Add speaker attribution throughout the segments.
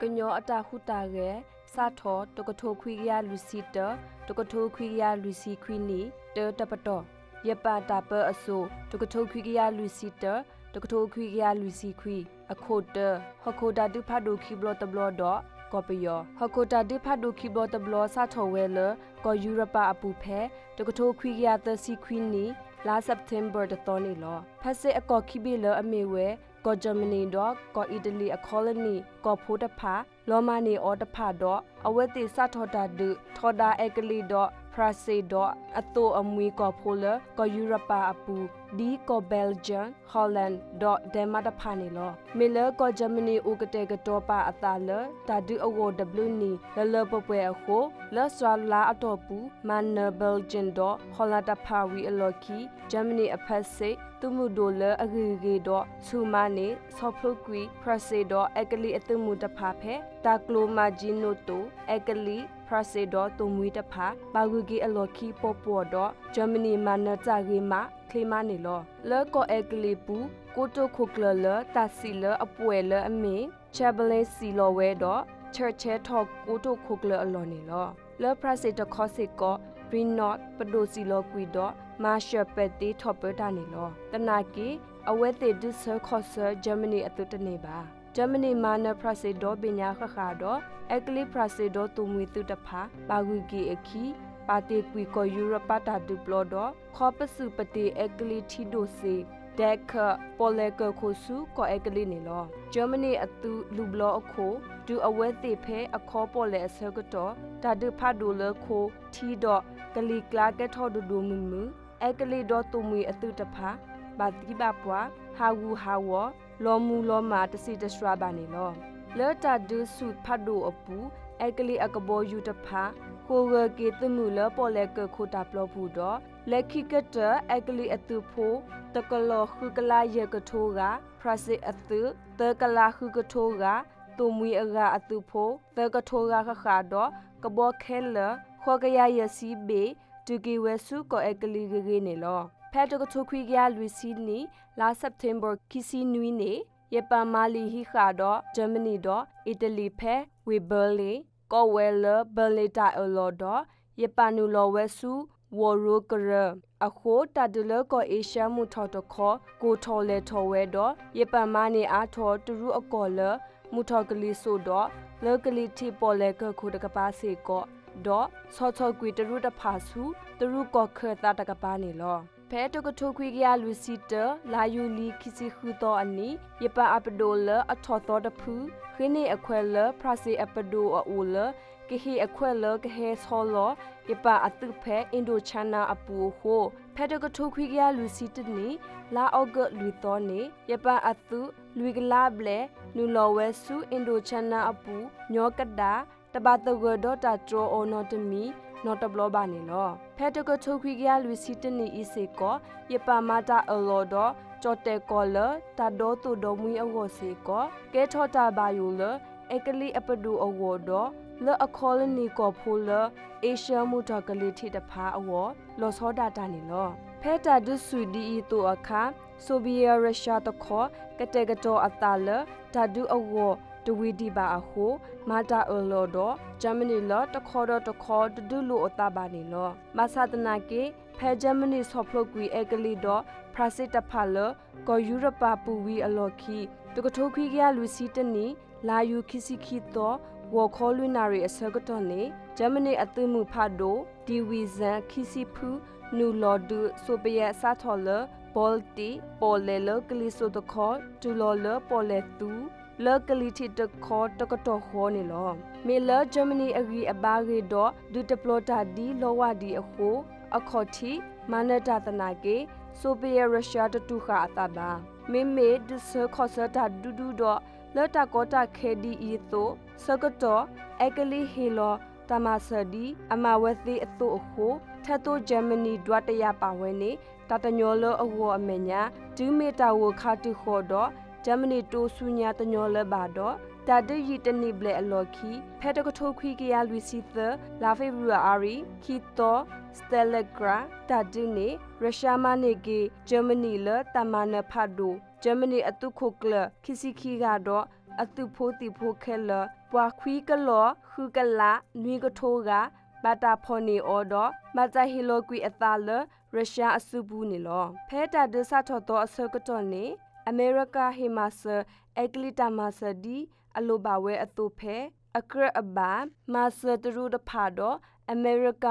Speaker 1: กญออตาหุตาเรซาทอตกโทควิยาลุซิเตตกโทควิยาลุซิควินีเตตปตอยปาตาเปอโซตกโทควิยาลุซิเตตกโทควิยาลุซิควิอโคเตฮโคดาดุพาดูคิบลตบลดอกอปยอฮโคดาดุพาดูคิบลตบลซาทอเวลกอยูโรปาอปูเพตกโทควิยาเตซิควินีลาเซปเทมเบอร์ตตอนีลอพาเซอกอคิบิเลอเมเวกอเยอรมนีดอกออิตาลีอคอลนีกอโพตพาลอมานีออตพาดออเวติซาทอดาดุทอดาเอกลีดอพราเซดออโตอมวีกอโพเลกอยูโรปาอปูดีกอเบลเจียมฮอลแลนด์ดอเดมาตพานีลอเมเลกอเยอรมนีอุกเตกตอปาอตาเลตาดุอโวดบลูนีเลเลปเปอโคเลสราลาอตอปูมันเนเบลเจียนดอฮอลแลนด์พาวีอลอคีเยอรมนีอพัสเซตุมุโดเลอกีเกดอซูมานีซอฟลุกวีพราเซดอเอกลีอตุมุตพาเพตากโลมาจิโนโตเอกลีพราเซดอตุมุยตพาบากุกีอลอคีปอปอดอเยอรมนีมันเนจาเกมาคลีมานีลอเลก็เอกลีปูโกโตคุกเลเลตาซิเลอป่วยเลอเมเชเบเลซีโลเวดอเชเชทอโกโตคุกเลอลอนีลอเลพราเซตคอสิกอบรินอตปโดซิโลกวีดอมาเชเปติทอเปตานีลอตนากีอเวเตดิเซอร์คอเซอร์เยอรมนีอตุตเนบาเยอรมนีมาเนพราเซดอเบญาคคาดอเอกลิพราเซดอตุมวิตุตพาบากุกีเอคีปาเตกวีกอยูโรปาตาดุปลอดอคอปสุปติเอกลิทิโดเซเดคปอเลกโคซูกอเอกลินีลอเยอรมนีอตุลูบลออโคดูอเวเตเพอคอปอเลเซกตอตาดุพาดูเลโคทีดอกลีกลาเกทอดูดูมุมุเอกลิดอตุมวีอตุตพาบาติบาปัวฮาวูฮาวอลอมูลอมาตสิตสราบานีลอเลตาดุสุพาดูอปูเอกลีอกบอยูตพาโคเกเกตมูลปอเลกโคตาปลอบูดอเลคิกเตเอกลีอตุโพตะกลอคือกลาเยกโทกาพระเซอตุเตกลาคือกโทกาตุมวีอกาอตุโพเตกโทกาคคาดอกบอเคลခောကရယစီဘေတူကီဝဲစုကိုအကလီဂဂေနေလောဖဲတကထုခွေကရလူစီနီလာစက်တင်ဘာကီစီနွီနေယပမာလီဟီခါတော့ဂျာမနီတော့အီတလီဖဲဝေဘယ်လီကောဝဲလဘယ်လီတာအလောတော့ယပနူလောဝဲစုဝရိုကရအခုတဒလကိုအေရှာမှုထော်တခောကိုထော်လေထော်ဝဲတော့ယပမာနေအားထော်တူရူအကောလမှုထော်ကလေးဆိုတော့လကလီတီပေါ်လေကခုတကပါစေကောดอซอซอกวีตรุตพาสูตรุกอเคตาตะกะปานีลอแพ้ตกทุควิกยาลูซิเตลายูลีคิซิคูตออันนี้ยปาอัปโดเลอทอตอตะพูkhini akhwele prase apado aule ke hi akhwele ke he solo ipa atu phe Indochina apu ho phe to ko khwi kya lu si tni la og lu to ni ipa atu lu gla ble nu lo we su Indochina apu nyo kadaတပါတဝဒတာတရောအော်နော်တမီနော်တဘလဘာနေလောဖဲတကထုတ်ခွေကရလူစီတနီအီစေကောယပမာတာအလောဒကြောတဲကောလတဒေါတုဒမွေအဝစေကောကဲထောတာဘာယူလအကလီအပဒူအဝဒလအခေါလနီကောဖိုလအေရှမူတကလီထိတဖာအဝလောစောဒတာနေလောဖဲတာဒုဆူဒီအီတိုအခါဆိုဗီယရုရှားတခောကတဲ့ကတော့အတာလဓာဒူအဝတဝီဒီပါအဟုမာတာအလောဒဂျာမနီလတခေါ်တော့တခေါ်ဒူလိုအတာပါနေလောမဆာတနာကေဖဲဂျာမနီဆော့ဖလုတ်ကွီအကလီဒဖရာစစ်တဖာလကောယူရပါပူဝီအလောခီတကထိုခွီကရလူစီတနီလာယူခိစီခီတော့ဝခေါ်လွနာရီအစကတော့နေဂျာမနီအသွမှုဖတ်တော့ဒီဝီဇန်ခိစီဖူနူလော်ဒူဆိုပယစာထော်လဘောလတီပေါ်လေလကလီဆိုတခေါ်တူလော်လပေါ်လေတူလကလီတီတခေါ်တကတော့ခေါ်နေလောမေလဂျာမနီအဂီအဘာဂေတော့ဒူတပလိုတာဒီလောဝဒီအခိုအခေါ်တီမာနတာတနာကေဆိုဗီယက်ရုရှားတတူခါအတာပါမေမေဒုဆခေါ်စတာဒူဒူတော့လတာကောတာခေဒီအီတိုစကတော့အကလီဟီလောတမဆဒီအမဝသိအတုအခိုထတ်တိုဂျာမနီဒွတ်တရပါဝဲနေတာတညောလအဝအမညာဒူမီတာဝခါတူခေါ်တော့ဂျာမနီတိုဆူညာတညောလပါတော့တာဒရီတနိဘလေအလော်ခီဖဲတကထိုခွီကရလူစီသလာဖေဘရူအာရီခီတိုစတယ်လဂရာတာဒင်းနေရုရှားမနေကေဂျာမနီလတမနဖတ်ဒိုဂျာမနီအတုခုကလခီစီခီကတော့ อตุโพติโพเคลปวาควีกะลอคือกะละนวีกะโทกาบาตาพอนีออดอมาจาฮิโลกวีอตาเลรัสเซียอสุบูนีลอแพตาเดซาทอตออเซกตอนีอเมริกาเฮมาเซเอกลิตามาเซดีอโลบาเวอตุเพအခရအဘာမာစတရူဒဖာဒိုအမေရိက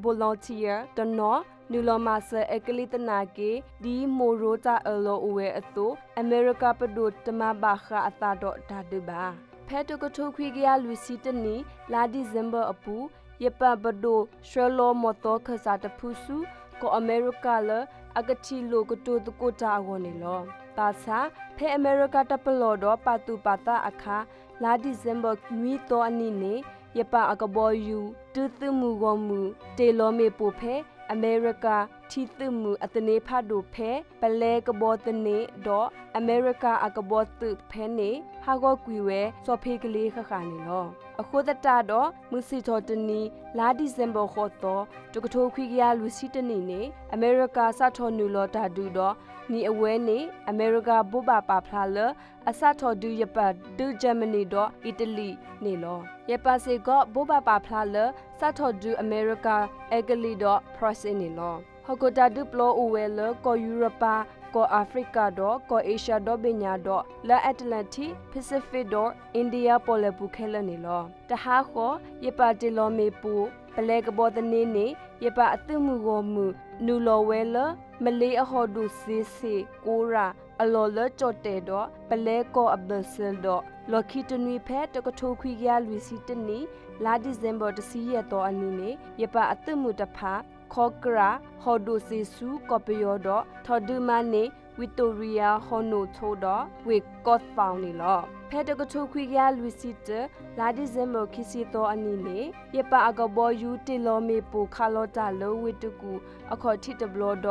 Speaker 1: ဗိုလန်တီယာတနော်နူလမာဆအကလီတနာကေဒီမိုရိုတာအလောအဝဲအတူအမေရိကပဒိုတမဘာခအတာတော့ဒါဒဘာဖဲတကထုခွေကရလူစီတနီလာဒီဇမ်ဘာအပူယပဘဒိုရှေလောမတောခစာတဖုစုကိုအမေရိကလအကတိလိုကတိုတကိုတာဝနေလောတာစာဖဲအမေရိကတပလောတော့ပါတူပါတာအခါလာဒီဇမ်ဘာနွီတော့အနိနေယပအကဘောယူတူသမှုကောမှုတေလောမေပိုဖဲအမေရိကထီသမှုအတနေဖတ်တို့ဖဲပလဲကဘောတနေတော့အမေရိကအကဘောတုဖဲနေဟာကောကွီဝဲစောဖေကလေးခခါနေလောအခုတတတော့မူစီတော်တနီလာဒီဇမ်ဘာခေါ်တော့တကထိုခွေကရလူစီတနေနေအမေရိကစထော်နူလောတာဒူတော့နီအဝဲနေအမေရိကဘူဘာပါဖလာလအစထော်ဒူယပတ်ဒူဂျာမနီတော့အီတလီနေလောယပစေကဘူဘာပါဖလာလစထော်ဒူအမေရိကအဂလီတော့ပရိုစင်နေလောဟကိုတာဒူပလိုအဝဲလကောယူရိုပါကောအာဖရိကတော့ကောအေရှာတော့ပညာတော့လာအတ္တလန်တိပစိဖိတ်တော့အိန္ဒိယပေါ်လပူခဲလနေလောတဟာခောယပတီလောမေပူပလဲကဘောတနေနေယပအတုမှုကိုမှုနူလောဝဲလမလေးအဟောဒုစီစီကိုရာအလောလကြော့တဲ့တော့ပလဲကောအဘဆယ်တော့လော်ခီတနွေဖဲတကထိုခွေကရလူစီတနီလာဒီဇမ်ဘာတစီရတော့အနည်းနေယပအတုမှုတဖာခေါကရာဟောဒိုစီဆူကောပယောဒထော်ဒူမနီဝီတိုရီယာဟောနိုထိုဒဝေကော့ဖောင်းနီလောဖဲတကထုခွေကလူစီတလာဒီဇမ်ဘခီစီတောအနီနေယပအကဘောယူတီလောမေပူခါလောတာလောဝေတကူအခေါ်ထိတဘလောဒ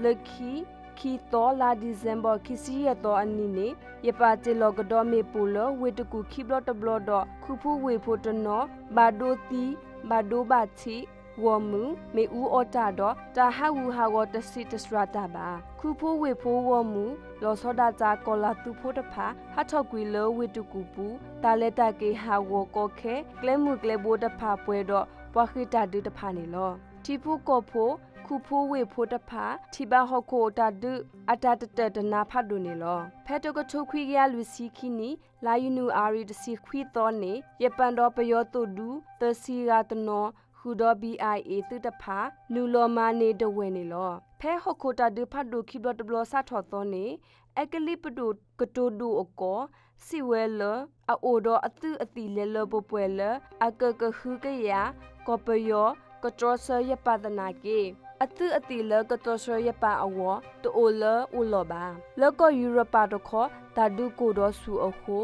Speaker 1: လခီခီတောလာဒီဇမ်ဘခီစီရတောအနီနေယပတီလောကဒေါမေပူလောဝေတကူခီဘလောတဘလောဒခုဖူဝေဖို့တနောဘာဒိုတီဘာဒိုဘာချီဝမှုမေဦးအော်တာတော့တာဟဝူဟာဝတစီတစရတာပါခုဖိုးဝေဖိုးဝမှုလောစောဒတာကောလာတူဖိုးတဖာဟထောက်ကွေလောဝေတုကူပူတာလက်တကေဟာဝကောခဲကလဲမှုကလဲဘိုးတဖာပွဲတော့ပွားခိတာဒုတဖာနေလောတီဖိုးကောဖိုးခုဖိုးဝေဖိုးတဖာတီဘာဟခိုတာဒုအတတတတနာဖတ်ဒုနေလောဖဲတကထုခွေရလူစီခီနီလာယူနူအာရီတစီခွီတော်နေယပန်တော်ပယောတုဒုသစီရာတနောခုဒ BIA တုတဖာနူလောမာနေတဝဲနေလောဖဲဟခိုတာဒဖတ်ဒုခိဘလတဘလဆာထော်တော်နေအကလိပဒုကတိုဒုအကောစီဝဲလအိုဒအတုအတိလဲလပပွဲလအကကခုကရကောပယောကတောဆယပဒနာကေအတုအတိလကတောဆယပအဝတိုလဥလောပါလကောယူရိုပါတခောတာဒုကိုဒေါ်ဆူအခု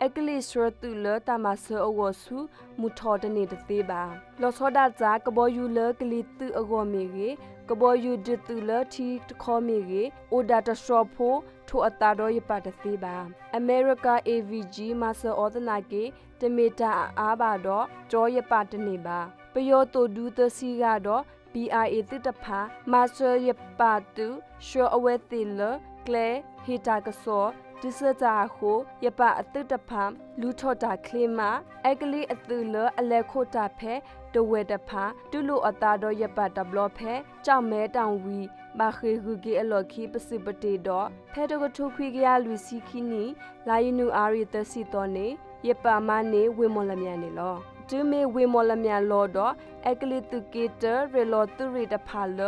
Speaker 1: အကလိစရတူလတမဆအဝဆူမူထော်တနေတသေးပါလောစောဒဇာကဘောယူလကလိတူအဂောမီရေကဘောယူဒတူလတီတခောမီရေအိုဒါတစရဖိုထိုအတာတော့ရပါတသေးပါအမေရိက AVG မဆအောဒနာကေတမီတာအားပါတော့ကြောရပါတနေပါပယောတိုဒူတစီကတော့ BIA တတဖာမဆရပါတူရှောအဝဲတီလကလေဟီတာကဆောဒီစတာဟုယပအတုတဖမ်လူထောတာခလီမာအကလီအတူလအလက်ခိုတာဖဲတဝဲတဖာတူလိုအတာတော့ယပတဘလဖဲကြောက်မဲတောင်ဝီဘာခေဂူကေအလော်ခီပစိပတေတော့ဖဲတကထုခွေကရလူစီခီနီလာယနူအာရီတစီတော်နေယပမနေဝေမောလမြန်နေလောဒူမေဝေမောလမြန်လောတော့အကလီတူကေတရေလောတူရီတဖာလ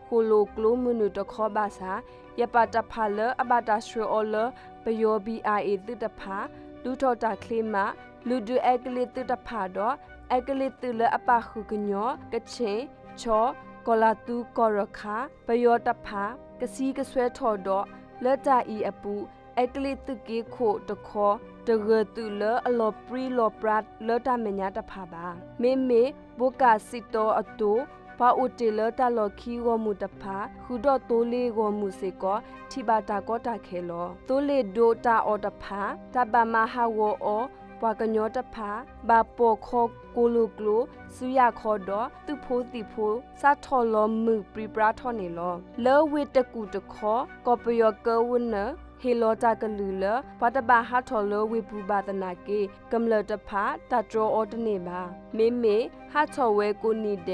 Speaker 1: ခိုလိုကလိုမနုတခောဘာစာယပတဖာလအဘတာရှောလပယော BIA တုတဖာလူထောတာခလီမာလူဒူအကလီတုတဖာတော့အကလီတုလအပခုကညောကချင်းချောကောလာတူကောရခါပယောတဖာကစီကဆွဲထော်တော့လက်တာဤအပူအကလီတုကေခိုတခောတရတူလအလောပရီလောပရတ်လတာမညာတဖာပါမေမေဘုကာစီတောအတူပါဥတေလတလခီဝမှုတဖာခုတော့တိုးလေးဝမှုစေကောထိပါတာကောတာခဲလောတိုးလေးဒိုတာအော်တဖာတပမဟာဝအောဘွာကညောတဖာဘာပိုခောကိုလူကလိုဆူရခောတော့သူဖိုးတီဖိုးစာထော်လောမှုပရိပရာထော်နေလောလောဝေတကူတခောကောပယောကဝန เฮโลจากะลือเลปัตบาฮัทอลเวปูบาตนาเกกำเลตพาตาโตรออตเนบาเมเมฮัทอเวกูนีเ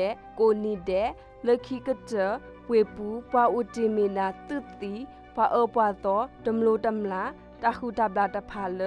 Speaker 1: ดเลคีกะเจเวปูปาอุติเมนาตุติปาปาโตดมโลตำลาตาคูตาบลาตพาเล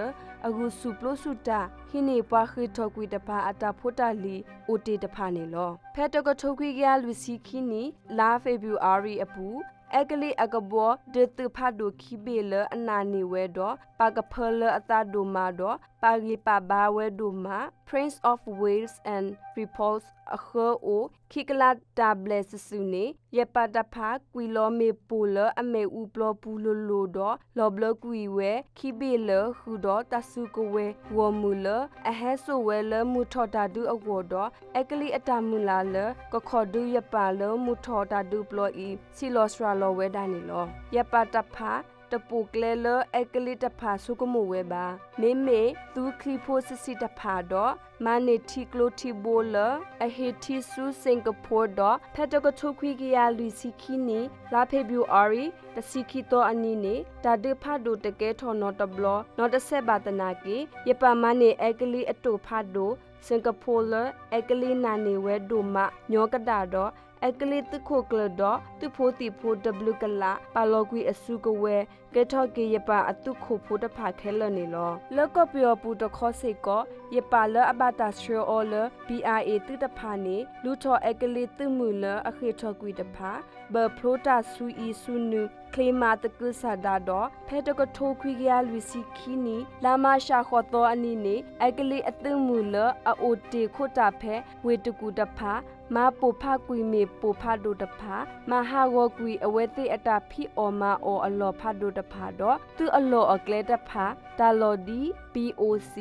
Speaker 1: အဂုစုပလို့စုတာဟိနေပွားခိထောကွီတဖာအတာဖို့တာလီအိုတီတဖာနေလောဖဲတကထုတ်ခွေကရလူစီခိနီလာဖေဗူအာရီအပူအကလေးအကဘောဒေတဖတ်ဒိုခိဘေလအနာနေဝဲတော့ပါကဖလအတာဒိုမာတော့ပါဂီပါဘာဝဲဒိုမာ Prince of Wales and Repulse အခအိုခိကလာတာဘလက်စုနေရပတဖာကွီလောမေပူလအမေဥပလပူလိုလိုတော့လောဘလကွီဝဲခိဘေလဟူတော့တဆုကဝဲဝမူလအဟဲဆိုဝဲလမူထော်တာဒူအဝတော့အကလေးအတမူလာလကခေါ်ဒူရပါလမူထော်တာဒူပလောဤစီလောစထရာလောဝဲဒိုင်နီလောရပတဖာတပုကလေလအကလိတဖာဆုကမဝဲပါမေမေသူခလီဖိုစစီတဖာတော့မနီတီကလိုတီဘိုလအဟေတီဆူစင်ကာပူတော့ဖက်တကထုတ်ခွေကရလူစီခီနီလာဖေဗျူအာရီတစီခီတော့အနီနေတာဒေဖာဒိုတကဲထော်နော်တဘလနော်တဆက်ပါတနာကေယပမနီအကလိအတူဖာဒိုစင်ကာပူလအကလိနာနေဝဲဒိုမညောကတာတော့အကလေးတခုကလတော့သူဖိုတီဖို W ကလာပါလောကွီအစုကဝဲကဲထော့ကေယပါအတုခုဖိုတဖာခဲလနေလောလောကပြောပူတခောစိကောယပါလအဘတာရှောလ BRA တုတဖာနေလူထောအကလေးတမှုလအခေထော့ကွီတဖာဘဖလိုတာဆူအီဆူနုคลีมาตะกุสาดาดอเพตกโทคุยกะลุสิคีนีลามาชาขอตออันนี้เนอกะลีอตึมูลอโอติโคตาเพเวตกุตพามาปุภากุยเมปุภาโดตพามหาวกุยอเวติอตาพิออมาออลอพาโดตพาดอตุอลออเกลตพาตาลอดี POC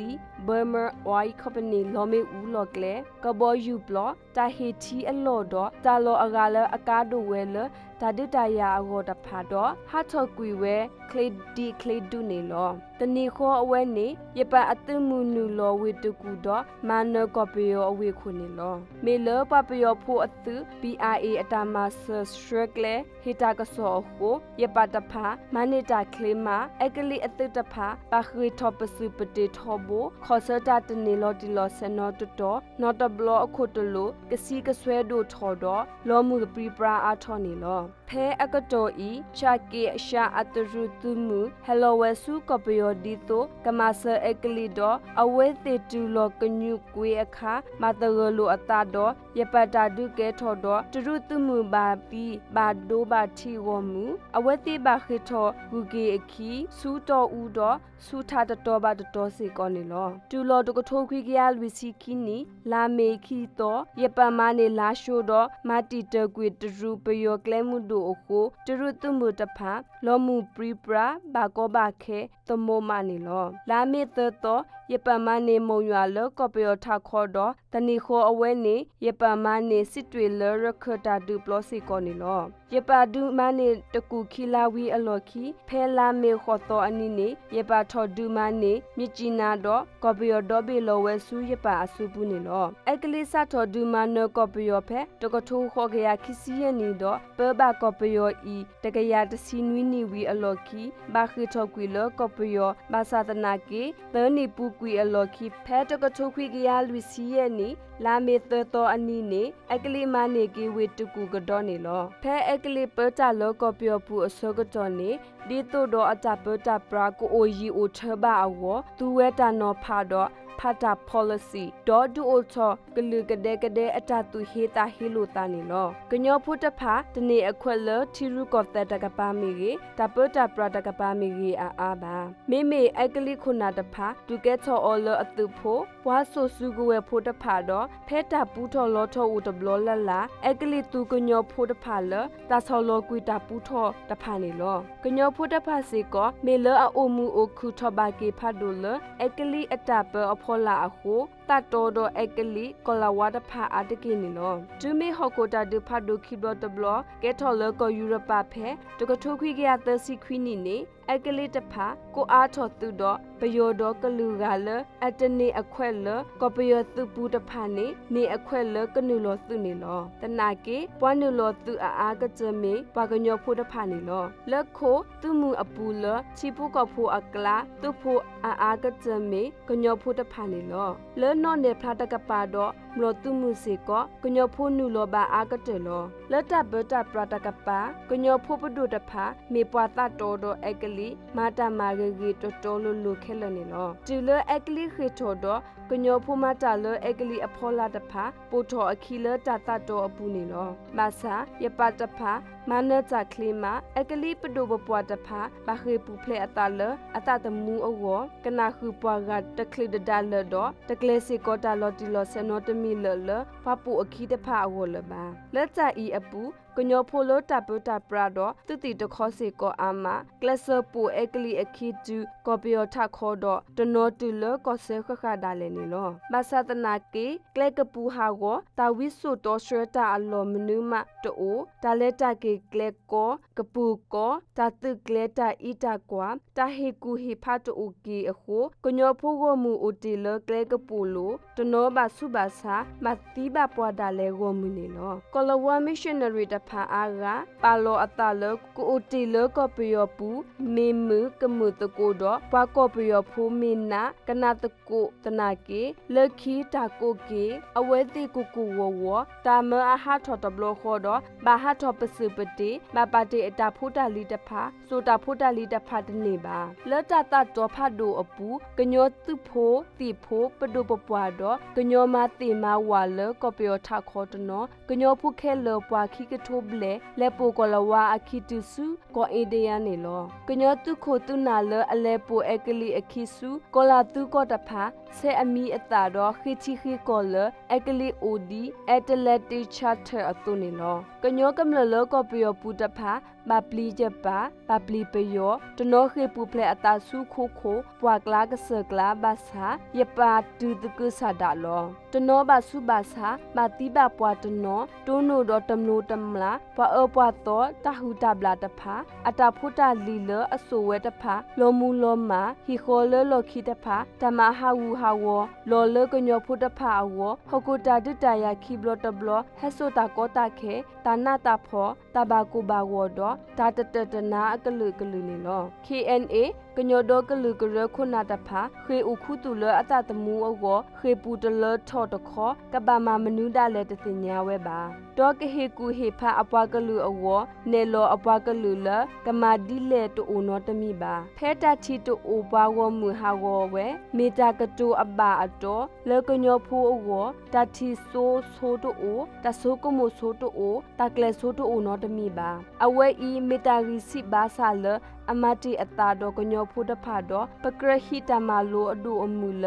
Speaker 1: Burma Oil Company လောမေဦးလောကလေကဘောယူဘလတာဟီတီအလောဒတာလောအကလအကာဒိုဝဲလတာဒတယာအဂောတဖာတော့ဟာထော်ကွီဝဲကလေဒီကလေဒုနေလောတနီခောအဝဲနေယပအတမှုနူလောဝေတကူတော့မာနကောပယောအဝေခုနေလောမေလပပယောဖိုအသူ BRA အတာမဆစထရက်လေဟီတာကဆောကိုယပတဖာမနီတာကလေမာအကလီအတတဖာပါခွေထောပစုပတေထောဘခောစတာတနေလောတီလောဆနောတတော်နော်တဘလောအခုတလို့ကစီကဆွဲတို့ထော်တော့လောမှုပရိပရာအားထော်နေလောဖဲအကတော်ဤချာကေအရှာအတရုတုမှုဟယ်လိုဝဲစုကပယောဒီတိုကမဆာအကလီဒအဝဲတေတူလောကညုကွေအခါမတရလိုအတာတော့ယပတာဒုကဲထော်တော့တရုတုမှုဘာပီဘာဒိုဘာတီဝမှုအဝဲတိဘာခေထောဂူကေအခီစူတော်ဦးတော့စူထာတတော်ဘာတတော်စေကောနေလောတူလောတကထိုးခွေကရလူစီခီနီလာမေခီတော့ယပမနေလာရှိုတော့မာတီတကွေတရူပယောကလဲမှုတို့အခုတရုတုမှုတဖာလောမှုပရိပရာဘာကောဘာခဲတမောမနေလောလာမေတတော်ယပမနေမုံရွာလောကပယောထခေါ်တော့တဏီခောအဝဲနေယပမနေစစ်တွေလရခတာဒူပလောစီကောနေလောယပဒူမနေတကူခီလာဝီအလော်ခီဖဲလာမေခောတော်အနိနေယပထော်ဒူမနေမြချီနာတော့ကပယောဒောဘေလောဝဲဆူယပအဆူပူနေလောအကလေးစထော်ဒူမနကပယောဖဲတကထိုးခောခရခီစီယနီတော့ပဘကပယောဤတကရတစီနွီနီဝီအလော်ခီဘာခိထော်ကွီလောကပယောဘာသာတနာကေသနီပူကွီအလော်ခီဖဲတကထိုးခွေကရလူစီယနီလာမေတတော်အနီနေအကလေးမနေကေဝေတကူကတော့နေလောဖဲအကလေးပတလောကပယောပူအစောကတော့နေဒီတို့တော့အတပတပရာကိုအိုယီအိုထဘာအဝသူဝဲတာနော်ဖာတော့ဖာတာ policy ဒေါ်ဒူအိုချောကလူကတဲ့အတတူဟေတာဟီလိုတာနေလောကညောဖုတဖာတနေအခွက်လထီရူကော့တကပါမီရေတပတာပရတကပါမီရေအာဘာမေမေအကလိခုနာတဖာဒုကဲချောအော်လအတုဖိုဘွားဆိုစုကဝဲဖိုတဖာတော့ဖဲတာပူထော်လောထောဦးတဘလောလလာအကလိတူကညောဖိုတဖာလတာဆောလောကွီတာပူထော်တဖာနေလောကညောဖိုတဖာစေကောမေလအိုမူအိုခုထောဘာကေဖာဒိုလအကလိအတပဖောလာအခု ตัดโตโดเอกลิกลาวาดพาอาตกินิโลจุเมฮอกโกตาดูพัดดูคิบลตบลเกทอลก็ยูโรปาเพตกทุคุยกยาเตสิควินิเนเอกลิตพาကိုအားထော်သူတော့ပယောတော့ကလူကလအတနေအခွက်လကပယောသူပူတဖာနေအခွက်လကနုလောသူနေလောတနာကေပွားနုလောသူအားကကြမေပါကညောဖို့တဖာနေလောလက်ခိုသူမူအပူလချီပုကဖို့အကလာသူဖို့အားကကြမေကညောဖို့တဖာနေလောလဲနော်နေဖလာတကပါတော့မလို့သူမှုစေကကညောဖို့နုလောပါအားကတဲလောလက်တဘတပရတကပါကညောဖို့ပဒုတဖာမေပွားတတော်တော့အကလီမာတာမာဂေတော်လူခဲလနေလောတူလအကလီခေထော်တော့ကညောဖိုမာတာလအကလီအဖောလာတဖာပိုထော်အခီလတာတတော်အပူနေလောမဆာယပတဖာမနကြကလီမာအကလီပဒိုဘပွားတဖာဘာခေပူဖလေအတာလအတတမူအောကနာခုပွားကတကလီဒဒါလတော့တကလေစီကောတာလော်တီလော်ဆနောတမီလလဖပူအခီတဖာအောလပါလက်ကြဤအပူကညောဖိုလိုတပတာပရာတော့သူတီတခေါ်စီကောအာမကလဆပူအကလီအခီတူကောပီယောထခေါ်တော့တနောတူလကောဆေခခဒါလည်းနေလောမဆာတနာကေကလကပူဟာကိုတာဝိဆုတော်ဆွဲတာအလောမနုမတိုးဒါလက်တကေကလကောကပူကောတာတုကလတာဣတာကွာတာဟေကူဟိဖတ်တူကီအခုကညောဖိုကိုမူအိုတီလကလကပူလိုတနောဘဆုဘာစာမတိဘပွားဒါလည်းကိုမူနေလောကောလဝါမစ်ရှင်နရီတဖာအားကပါလောအတလကိုအိုတီလကောပယောပူမေမူကမှုတကိုတော့ဘွားကောပယောဖူမီနာကနာတကိုတနာကေလခီတာကိုကေအဝဲတိကူကူဝဝတာမအဟာထော်တဘလခေါ်တော့ဘာဟာထော်ပစုပတိမပါတိအတာဖူတာလီတဖာဆိုတာဖူတာလီတဖာတနေပါလောတတတော်ဖတ်တို့အပူကညောသူဖိုးတိဖိုးပဒုပပွားတော့ကညောမတိမဝါလကောပယောထခေါ်တနောကညောဖုခဲလောပွားခိကထိုးဘလေလက်ပိုကလဝါအခီတုစုကောအေဒီယာနေလောကညောတုခိုတုနာလအလဲပိုအကလီအခီစုကောလာတုကောတဖာဆဲအမီအတာတော့ခိချီခိကောလအကလီအိုဒီအက်တလက်တီချတ်တာအတုနေလောကညောကမလလောကောပယောပူတဖာမပလီကြပါပပလီပယောတနောခေပူဖလေအတာစုခိုခိုပွာကလာကဆကလာဘာသာယပါတူတကုဆာဒါလောတနောဘာစုဘာသာမတိဘပွားတနောတိုးနိုတော့တမလို့တမလားပွာပွာတော့တဟူတဘလာတဖာအတာဖုတာလီလအဆိုဝဲတဖာလောမူလောမာဟီခေါ်လလောခိတဖာတမဟာဝူဟာဝလောလကညောဖုတဖာအဝဟကုတာဒတယာခိဘလတဘလဟဲဆိုတာကောတာခေတာနာတာဖောတဘာကူဘာဝတော့တာတတတနာအကလူကလူနေလော KNA ကညောဒကလူကရခုနာတဖာခေဥခုတူလအတတမူအောခေပူတလထော့တခောကဘာမမနုဒလည်းတသိညာဝဲပါတော့ကဟေကူဟေဖာအပွားကလူအဝနေလောအပွားကလူလကမာဒီလေတူနောတမိပါဖဲတာချီတူအိုပွားဝမူဟာဝဝဲမေတာကတူအဘာအတော်လေကညောဖူအဝတာချီဆိုတူအိုတဆိုကမိုဆိုတူအိုတကလေဆိုတူအိုနောတမိပါအဝဲဤမေတာရီစီဘာဆာလအမတိအတာတော့ကညောဖူတဖာတော့ပကရဟိတမလိုအဒူအမူလ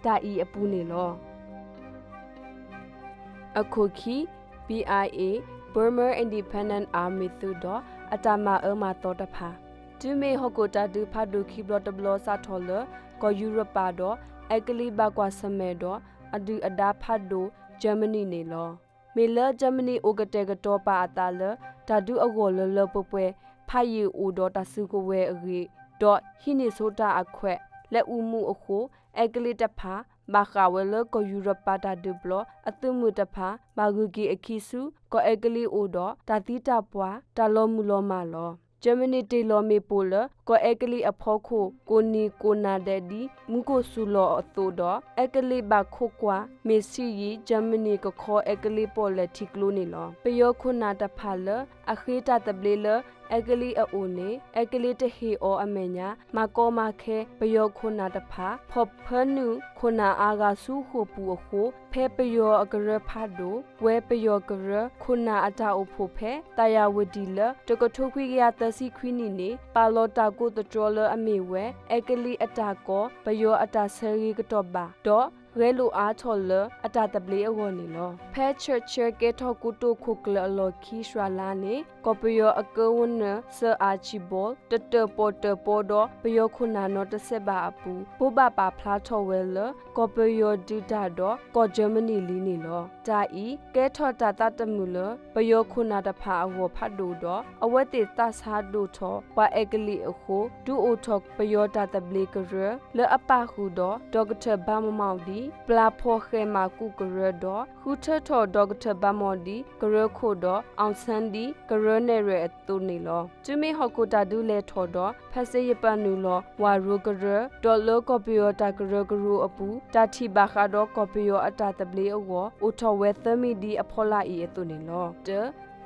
Speaker 1: ဒါဤအပူနေလောအခုခီ BIA Burma Independent Army သူတော့အတမအမတော်တဖာတူမေဟကိုတာဒူဖာဒူခီဘလတဘလစာထော်လကောယူရပါတော့အကလီဘကွာစမဲတော့အဒူအဒါဖတ်ဒူဂျာမနီနေလောမေလဂျာမနီအိုကတဲကတော့ပါအတာလဒါဒူအကောလလပပွဲဖာယူအိုတော့တဆုကိုဝဲအကြီးတော့ဟိနေဆိုတာအခွက်လက်ဦးမှုအခုအကလီတဖာဘာခဝဲလကိုယူရပါတာဒူဘလအတုမှုတဖာမာဂူကီအခီစုကိုအကလီအိုတော့တာတိတပွားတာလောမူလောမာလောဂျာမနီတေလောမေပိုလကိုအကလီအဖောခုကိုနီကိုနာဒဒီမူကိုဆူလောအတူတော့အကလီဘခုကွာမေစီယီဂျာမနီကခေါ်အကလီပေါ်လက်တီကလိုနေလောပယောခုနာတဖာလအခေတာတဘလေလအကလီအိုနေအကလီတဟီအောအမေညာမကောမခဲပယောခုနာတဖာဖော့ဖနုခုနာအာဂါစုခုပူအခုဖဲပယောအကရဖတ်ဒိုဝဲပယောကရခုနာအတာအဖို့ဖဲတယာဝဒီလတကထုခွေရတစီခွီနီနေပါလောတာကိုတတော်လအမေဝဲအကလီအတာကောပယောအတာဆယ်ရီကတော့ပါတော့ เรลูอาทอลเลอตาตะเบลอวนี่ลอแพเชเชเกทอกุโตคุกลลอคีสราลานีกอปยออกวนเนเซอาชิบอลตเตปอเตปอดอปยอคุนานอตเซบาอปูปูบาปาพลาทอเวลกอปยอดิดาดอกอเจอร์มนีลีนี่ลอจาอีเกทอตาตาตมูลปยอคุนาตพาอวพัดดูดออเวติตาสาดูทอปาเอกลีอโคดูโอทอกปยอตาตะเบลกเรเลอปาคูดอดอกเตบามมาวดีปลาพอเขมากูกเรดอคูเททอดอกเตบามอดีกเรโคดออองซันดีกเรเนเรตูนี่ลอจุเมฮกูตาดูเลทอดอพาเซยปานูลอวารูกเรดอลกอปยอตากเรกรูอปูตาทีบาคาดอกอปยออตาตะเบลอวอุทเวเธมีดีอพอลาอีตูนี่ลอเด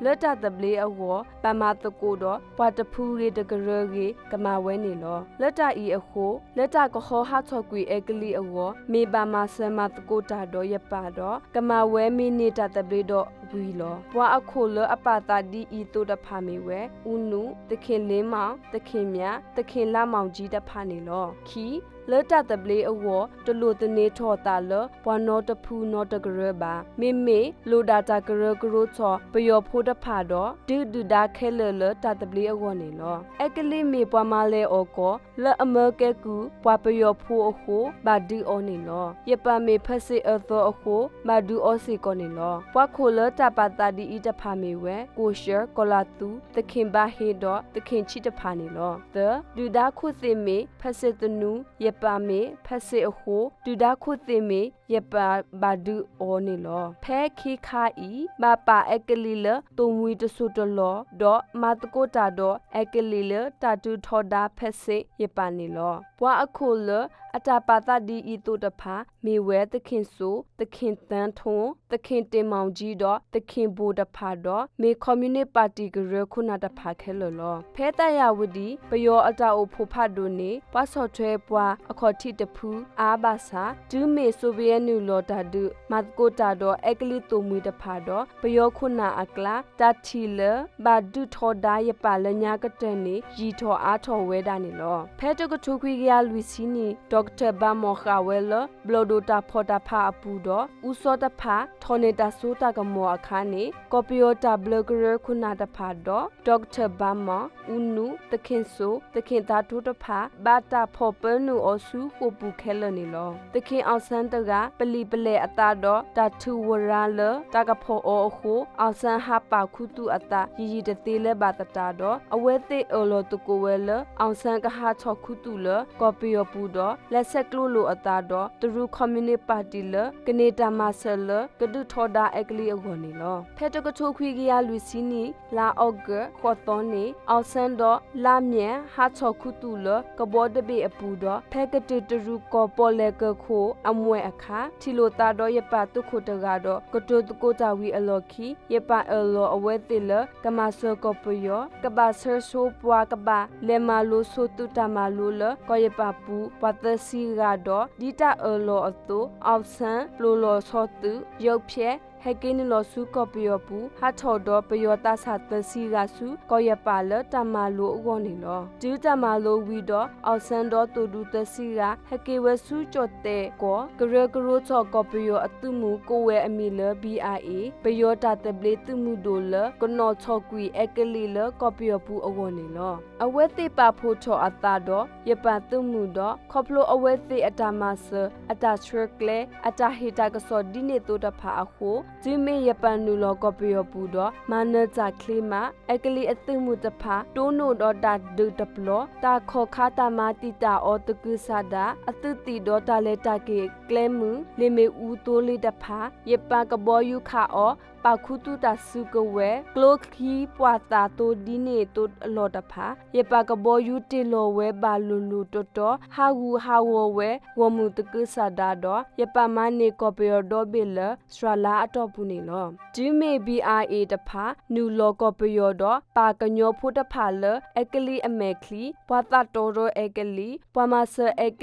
Speaker 1: เลตาตะเบลอวปามาตะโกดอปาตะพูเรตะกะเรเกกะมาเวนี่ลอเลตาอีอโคเลตากะขอหาทอกวีเอกลีอวเมบามาเซมาตะโกตาดอยปาดอกะมาเวมีเนตาตะเบลดอวีลอปวาอโคเลอปาตาดีอีโตตะพาเมเวอุนุตะเคนเลมาตะเคนမြตะเคนลาမောင်ကြီးတဖာနေလောခီเลตาตะเบลอวตะโลตะเนทอตาลปวานอตะพูนอตะกะเรบาเมเมโลดาตากะเรกโรชอปยอโพตะพาดอดืดดาแคเลตาตะเบลอวနေလောเอกลิเมปวามาเลออกอเลอเมเกกูปวาปยอโพอโคบาดูอနေလောยปาเมဖက်စစ်အသောအခိုမာဒူအောစီကောနေလောပွားခိုလတပါတာဒီဤတဖာမေဝဲကိုရှယ်ကောလာတူတခင်ဘာဟေဒောတခင်ချီတဖာနေလောသဒူဒါခုသိမေဖက်စစ်တနူယပါမေဖက်စစ်အခိုဒူဒါခုသိမေယပါဘာဒူအောနေလောဖဲခိခာဤမပါအကလီလတုံဝီတဆုတလောဒေါမာတကိုတာဒေါအကလီလတာတူထောဒါဖက်စစ်ယပါနေလောပွားအခုလအတာပါတာဒီဤတုတဖာမေဝဲတခင်ဆိုတခင်တန်းထုံတခင်တင်မောင်ကြီးတော့တခင်ဘူတဖာတော့မေကွန်မြူနစ်ပါတီကရခုနာတဖာခဲလောဖဲတရဝဒီပယောအတာအိုဖိုဖတ်ဒိုနေပတ်စော့ထွဲပွားအခေါ်ထိတဖူးအာဘာစာဒူးမေဆိုဗီယက်နူလောတာဒူမတ်ကိုတာတော့အကလီတိုမွေတဖာတော့ပယောခုနာအကလာတတီလဘာဒူထောဒါယပါလညာကတဲ့နေရီထောအားထောဝဲတာနေလောဖဲတကထုခွေကရလူစီနီဒေါက်တာဘာမောခဝဲလဘလဒိုတာဖော်တာဖာအပူတော့ဥစောတဖာထောနေတာဆိုတာကမောအခါနေကော်ပီယိုတာဘလဂရခုနာတဖာတော့ဒေါက်တာဘာမောဥနုတခင်ဆိုတခင်သားထိုးတဖာဘာတာဖော်ပနုအဆူကိုပူခဲလနေလောတခင်အောင်ဆန်းတကပလီပလဲအတာတော့တာထူဝရာလတာကဖောအောအခုအောင်ဆန်းဟာပါခုတုအတာရီရီတသေးလဲဘာတတာတော့အဝဲသိအော်လောတကိုဝဲလအောင်ဆန်းကဟာချောခုတုလကော်ပီယိုပူတော့လက်ဆက်ကလိုလိုအတာတော့သူရူကွန်မြူနစ်ပါတီလကနေတာမဆယ်လကဒုထောဒါအကလီအခေါ်နေလောဖဲတကထိုခွေကရလူစီနီလာအော့ဂခေါ်တော်နေအောင်ဆန်းတော့လာမြန်ဟာချောခုတုလကဘောတဘေအပူတော့ဖဲကတတရူကောပေါ်လေကခိုအမွဲအခါထီလိုတာတော့ရပတုခုတကတော့ကတုတကိုတာဝီအလော်ခီရပအလောအဝဲတိလကမဆောကောပယောကဘာဆာဆိုပွားကဘာလေမာလိုဆိုတုတမလိုလကောရပပူပတစီကတော့ဒီတာအလောအတူအောက်ဆန်ပလိုလောဆောတူရုပ်ဖြဲဟက်ကင်းလောစုကပယောပူဟာထော်တော့ပယောတာစာတစီကစုကောရပါလတမလိုအကောနေလောဒူးတမလိုဝီတော့အောက်ဆန်တော့တူဒူတစီကဟက်ကေဝစုကြော့တဲ့ကောကရကရိုချောကပယောအတုမှုကိုဝဲအမီလ BIA ပယောတာတပလေတုမှုဒိုလကနောချောကွီအကလီလကပယောပူအကောနေလောအဝဲတိပါဖို့ချောအတာတော့ရပတုမှုတော့ခေါပလိုအဝဲတိအတာမဆအတာထရကလေအတာဟီတာကစောဒီနေတိုတဖာအခုဂျီမေယပန်နူလောကပယောပူတော့မာနကြခလီမာအကလီအသိမှုတဖာတိုးနိုတော့တာဒုတပလောတာခောခါတာမာတိတာအောတကုဆာဒါအတုတိတော့တာလေတာကေကလဲမှုလေမေဦးတိုးလေးတဖာယပကဘောယုခါအောပါခုတုတာစုကဝဲကလိုခီပွာတာတိုဒီနေတိုအလောတဖာယပကဘောယုတေလောဝဲဘာလူလူတိုတိုဟာဝူဟာဝဝဲဝမှုတကုဆာဒါတော့ယပမနေကောပယောဒိုဘီလစရလာအတော့ဘူးနေလောဂျီမေ BIA တဖာနူလောကောပယောတော့ပါကညောဖို့တဖာလအကလီအမေခလီပွာတာတိုရိုအကလီပွာမဆအက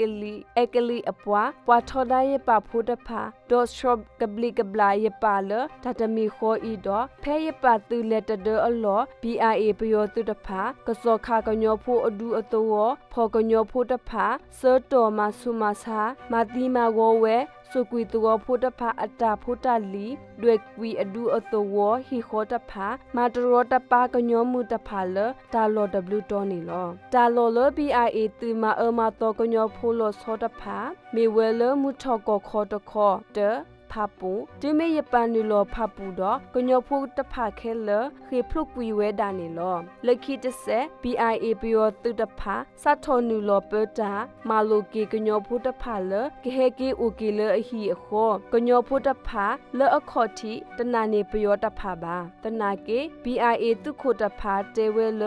Speaker 1: လီအပွားထော်ဒါယပဖို့တဖာဒေါ်ရှော့ကဘလီကဘလာယပါလတတမီ โคอีดอแพยปาตือเลตเดออลอ BRA ปยอตุตภากสอคากญอโพอดูอตวพอกญอโพตภาเซตอมาสุมาซามาติมาโวเวสุกุยตัวพุทธภาอัตตาพุทธลีด้วยกวีอดูอตวฮิโคตภามาตรอตปากญอมุตภาเลตาโล W ตอนี่ลอตาโลเล BRA ตือมามาตอกญอโพโลโซตภามีเวลมุทอกคอตคอเตพาปูจิเมยปานุโลพาปูดอกญอพูตภาเคเลเฮพลุกวีเวดานิลอเลคิตเซ BRA ปยอตุตภาสัทโทนุโลเปตามาโลเกญอพูตภาเลเกเฮเกโอเกเลอฮีอโคญอพูตภาเลอคอทิตนาเนปยอตภาบาตนาเก BRA ตุโคตภาเตเวเล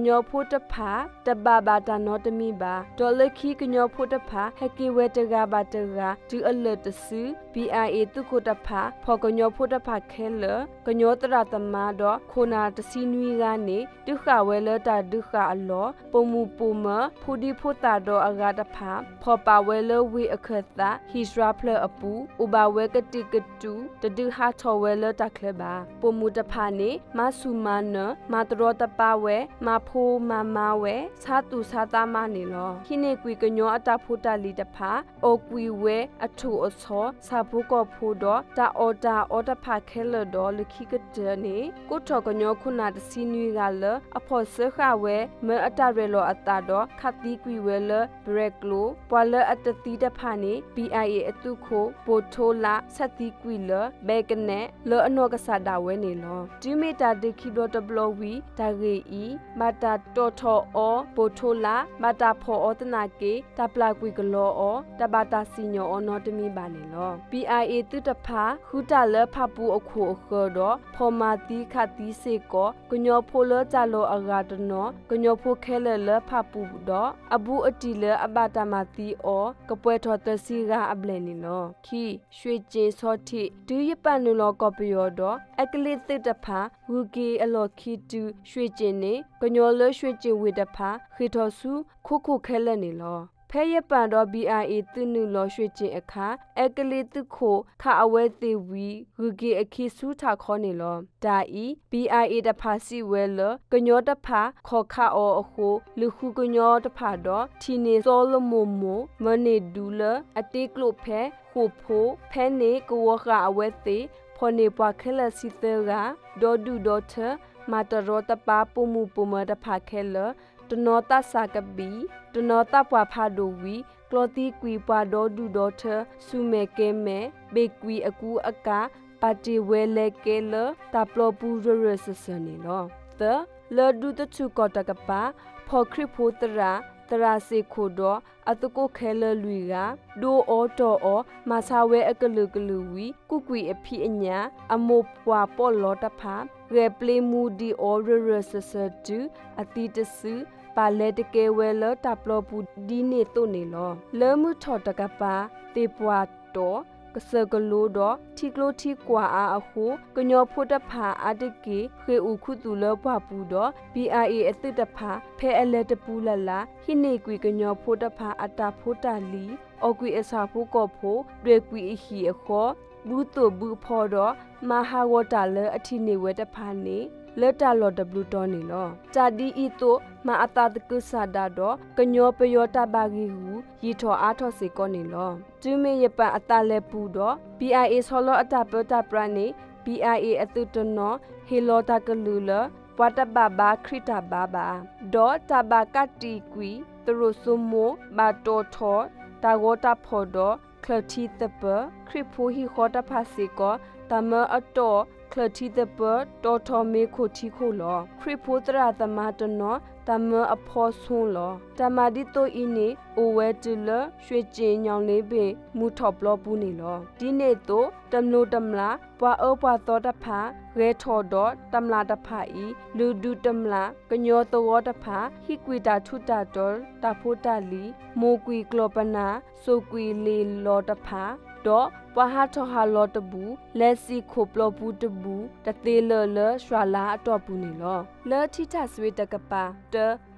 Speaker 1: ญอพูตภาตบาบาตานอตมีบาดอเลคีญอพูตภาเฮเกเวตกาบาตกาดูอเลตซื BRA ตุโคตภาพอกญอพุทธภาเคเลกญอตระตมาดอโคนาตสีนุยกาเนดุขเวเลตาดุขอลอปมูปูมพูดิพุตาดออากาตภาพอปาเวเลวีอเคตาฮิสราเพลอปูอุบาเวกติกตูตดุหาทอเวเลตาเคลบาปมูตภาเนมาสุมานมาตรอตปาเวมาโพมาเวสาตุสาตามาเนลอขิเนกุยกญออตาพุตาลีตภาโอกุยเวอถุอซอสาบุกอพูดตาออตภาเคลดอลคิกเจเนกุทอกญอคุณาตสีนุยกาเลอพอเสขะเวเมอตาเรโลอตาดอคัตติกุยเวเลเบรกโลปวเลอตติตภาเน BRA อตุโคโปโทลาสัตติกุยเลเบกเนเลอนอกษาดาเวเนลอจิเมตาเดคิโดตบลวีตาเรอีมาตาโตทออโปโทลามาตาพออตนาเกตาปลากุยกลออตาบาตาสิญออนอตมีบาเนลอ BRA ตุตภาခုတလဖပူအခုခေတော့ဖော်မာတီခတိစေကောကညောဖိုလကြလောအဂါတနောကညောဖိုခဲလလဖပူတော့အဘူးအတီလအဘတာမတီအောကပွဲထော်တစီကအပလနေလောခီရွှေကျင်းစောတိဒူရပန်နလောကောပယောတော့အကလိသတဖာဝူကေအလောခီတူရွှေကျင်းနေကညောလရွှေကျင်းဝေတဖာခေထော်စုခုခဲလနေလောဖဲရပန်တော့ BRA ตุนุลอရွှေကျင်အခါအကလေးတုခိုခအဝဲသေးဝီဂူဂေအခီဆူထာခေါနေလောဒါဤ BRA တဖာစီဝဲလကညောတဖာခေါခအောအခုလူခုကညောတဖာတော့တီနေစောလမိုမိုမနေဒူလအတေကလုဖဲခုဖိုဖဲနေကဝခအဝဲသေးဖောနေပွားခဲလစီတေကဒေါ်ဒူဒေါ်ထမာတရောတပါပမှုပမတဖာခဲလตนอตาสากบีตนอตาปวาพาโดวีกลอตีกุยปาดอดูดอเธสุเมเกเมเบกุยอกูอากาปาติเวเลเกเลตาปลอปูเรเรสสนีลอเตเลดูตชุกอตกปาพอคริโพตราตราเซโคดออตโกเคเลลุยกาโดออตออมาซาเวอกะลุกะลุวีกุกุยอภิอัญญาอโมปวาปอลอตพาเรเปลมูดีออเรเรสสตูอติตสืปาเลตเกเวลตาปลอปูดีเนตุเนลอเลมุทอตกปาเตปวาโตกะเซกโลดอทิกโลทิกว่าอาอโคกญอพุตภาอาตเกเขอูคุตุเลบวปูดอ BRA อติตภาเพอเลตปูลลาหิเนกุยกญอพุตภาอัตตาพุตาลีอกุยอสาภูกอโพด้วยกุยอหีอโคบูตุบูพอดอมหาวตาเลออธิเนเวตภาเนเลตาลอ W ตอนีลอจาดีอีโตมาอตาตกุสาดาดอกญอปยอตาบากีหูยีทออาทอเสกอนีลอจุเมยปะอตาเลปูดอ BRA ซอลออตาเปตาปราเน BRA อตุตนอเฮโลตากลูเลปวตบาบาคริตาบาบาดอตาบากาตีกุยตรุสุโมบาโตทอตาโกตาพอดอคลทีตเปคริพูฮิโคตาภาสิกอตามออตอคลทีตเปตอทอเมโคทิโคลอคริพูตราตมาตนอตามอพอซุนลอตามาดิโตอิเนโอเวตุลရွှေကျင်ညောင်လေးပင်မူထော်ဘလော့ပူနေလောဒီနေ့တော့တမလို့တမလားပွာအောပွာသောတဖာရဲထော်တော့တမလားတဖာဤလူဒူတမလားကညောတောတဖာဟိကွီတာထုတာတော်တဖိုတာလီမိုကွီကလောပနာဆိုကွီလီလောတဖာတော့ပွာဟာထော်ဟာလောတဘူးလက်စီခိုပလော့ပူတဘူးတသေးလလရွာလာအတော့ပူနေလောလဲထိထဆွေတကပါတ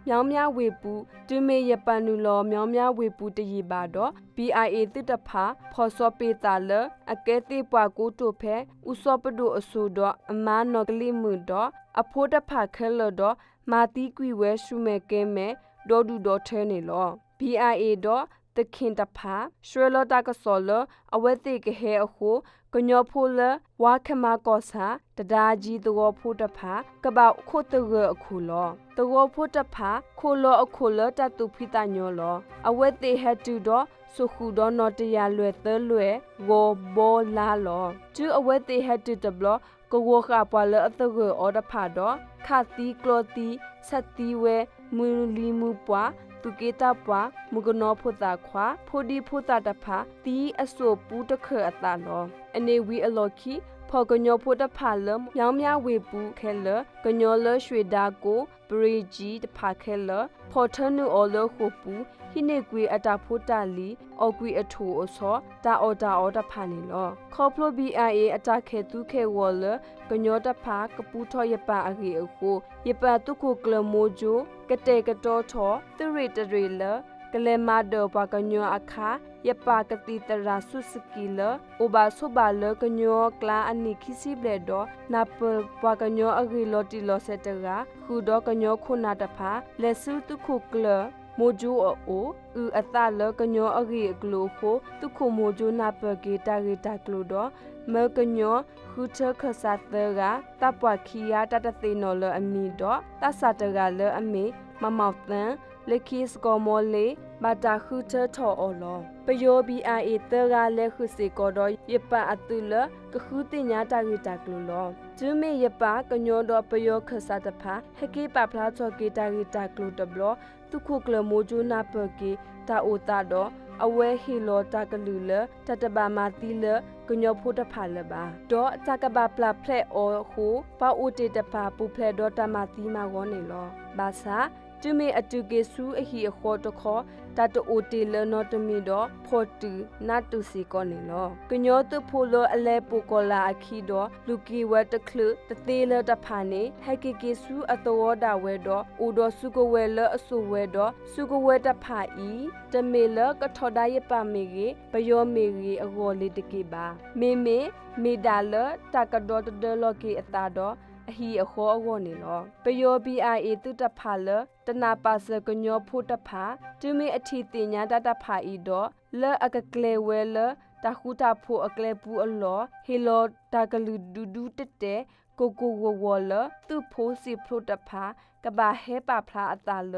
Speaker 1: ည မြောင်းများဝေပူတွင်မေရပန်နူလောမြောင်းများဝေပူတရီပါတော့ BIA တစ်တဖာဖော်စောပေတာလအကဲတိပွားကိုတိုဖဲဥစောပဒိုအဆူတော့အမနောကလိမှုတော့အဖိုးတဖာခဲလတော့မာတီကွီဝဲရှုမဲကဲမဲဒေါ်ဒူဒေါ်ထဲနေလော BIA တော့တခင်တဖာရွှေလောတာကစောလအဝဲတိကဟဲအခုကညောဖိုလဝါခမကောစာတဒါကြီးတောဖိုတဖာကပောက်ခိုတရအခုလောတောဖိုတဖာခိုလောအခုလတတုဖိတညောလောအဝဲတိဟတူတော့စုခုတော့နော်တရလွယ်သလွယ်ဝဘောလာလောကျူအဝဲတိဟတူတဘလကိုဝခပွာလအတရအော်တဖာတော့ခါတီကလောတီဆက်တီဝဲမူလီမူပွားตุเกตาปวามุกนอพุตาควาโพดีพุตาตพาตีอโศปูตะเคอตาลออเนวีอลอคีพอกญอพุตพาลมยามยาเวปูแคลกญอเลชเวดาโกบริจีตพาแคลพอเทนูอเลโคปูฮิเนกวีอตาพุตาลีออกวีอโทอซอตาออตพานิลอคอพล BIA อตาเคตุเควอลกญอตพากปูทอยปาอเกอโกยปาตุโคกลโมโจกะเตกะตอทอตุเรตเรลกะเลมาเดปากญออาคายปากติตราสุสกิลโอบาสุบาลกญอกลาอันนิคิซิเบลดอนาเปปากญออเกลอติลอเซตราคูดอกญอคุนาตพาเลสุตุโคกลโมจูโออืออัตาลกญออเกกโลโคตุโคโมจูนาเปเกตาเกตากโลดอเมกญอခုချခဆတ်တကတပ်ပွားခီယာတတသိနော်လအမီတော့တဆတ်တကလအမေမမောက်တန်လက်ခိစကောမောလေဘာတာခုချထောအော်လောပယော BIA တကလက်ခုစေကောတော့ယပအတုလကခုတင်ညာတာဂီတာကလူလောဂျူမေယပကညောတော့ပယောခဆတ်တဖာဟကေပပလာချောကေတာဂီတာကလူတဘလသူခုကလမိုဂျူနာပကေတာအိုတာတော့အဝဲဟီလောတာကလူလတတဘာမာတီလကညောဖို့တဖာလပါတော့အတကဘာပလဖလက်အော်ဟူပါအိုတေတဖာပူဖလက်တော့တမာတီမာဝေါနေလောဘာသာတူမေအတူကေဆူအဟီအခေါ်တခေါ်တတအိုတေလနော်တမီတော့ဖော်တူနတ်တူစီကောနေလောကညောတဖိုလအလဲပူကောလာအခီတော့လူကီဝတ်တခလတသေးလတဖာနေဟဲကေကေဆူအတော်ဒါဝဲတော့အိုတော့စုကဝဲလအဆူဝဲတော့စုကဝဲတဖာဤတမေလကထော်ဒါရပမေကြီးဘယောမေကြီးအဂောလေးတကေပါမေဒါလတကဒေါ်တလော်ကီအတာတော့အဟီအခေါ်အဝနေလောပယော BIA တုတဖာလတနာပါစကညောဖို့တဖာတူမေအထီတင်ညာတတဖာဤတော့လဲအကကလေဝဲလတခုတာဖို့အကလေပူအလောဟီလောတကလူဒူဒူတတဲကိုဝဝလသူဖို့စီဖို့တဖာကဘာဟဲပါဖလာအတာလ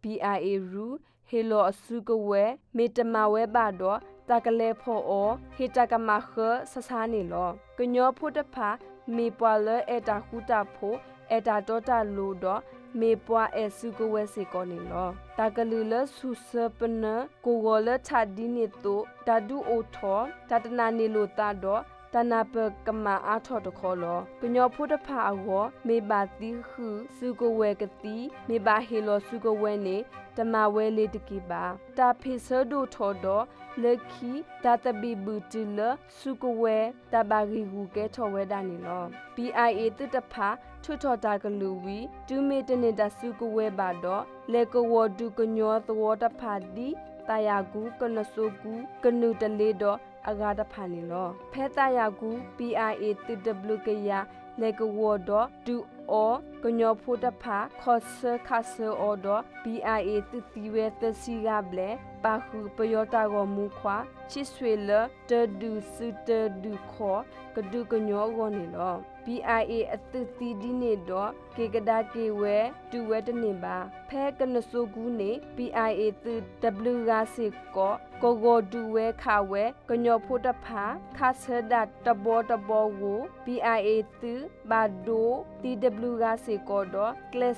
Speaker 1: BIA ရူဟီလောအစုကဝဲမေတမဝဲပါတော့တကလေဖို့အောဟီတကမခဆဆာနေလောကညောဖို့တဖာမေပွာလအတာခုတာဖိုအတာတောတာလိုတော့မေပွာအစုကဝဲစေကောနေလောတကလူလဆုစပနကိုဝလချဒီနေတိုတဒူအိုထောတတနာနေလိုတာတော့တနာပကမအားထော်တခေါ်လောကညောဖို့တဖာအောမေပါတိခုစုကဝဲကတိမေပါဟီလောစုကဝဲနေတမဝဲလေးတကိပါတာဖေဆဒိုထော်တော့လက်ခီတတဘီဘူတီလစုကဝဲတဘာဂီဟူကဲထော်ဝဲတာနေလော BIA တတဖာထွတ်ထော်တာကလူဝီတူမေတနေတာစုကဝဲပါတော့လေကဝဒုကညောသဝတဖာဒီတယာကူကနဆုကူကနုတလေးတော့အဂါတဖာနေလောဖဲတယာကူ BIA TW ကရလေကဝတော့ဒူအောကညောဖို့တဖာခေါ်ဆခါဆအောတော့ BIA တီဝဲတစီကဘလေပါခုပယောတာကိုမူခွာချစ်ဆွေလတဒူစုတဒူခေါ်ကဒူကညောကိုနေလော BIA အသတီဒီနေတော့ကေကဒါကေဝဲတူဝဲတနေပါဖဲကနဆုကူနေ BIA TW ကစီကိုဒူဝဲခါဝဲကညောဖို့တဖာခါဆဒတ်တဘောကို BIA ဘာဒို TW ကစီကိုတော့ကလစ်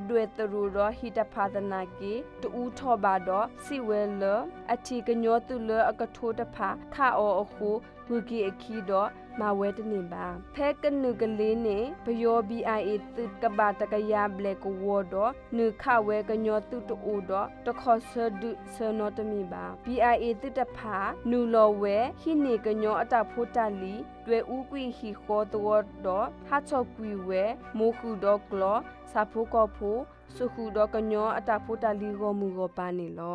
Speaker 1: ဒွေတရူတော့ဟီတဖာဒနာကေတူထောပါတော့စီဝဲလအချီကညောတူလအကထိုးတဖာခါအောအခုဝူကီအခီတော့မဝဲတနေပါဖဲကနုကလေးနေဘယော BIA တုကဘာတကရဘလက်ကိုဝတော့နုခဝဲကညောတုတူတော့တခေါ်ဆဒုဆနောတမီပါ BIA တုတဖာနူလောဝဲဟိနေကညောအတဖိုတလီတွေ့ဥကွီဟီခေါ်တော့ဟာချောကွီဝဲမိုခုတော့ကလောစာဖိုကောဖို สุขุดอกญออตาโพตาลีโกมูโกปานิลอ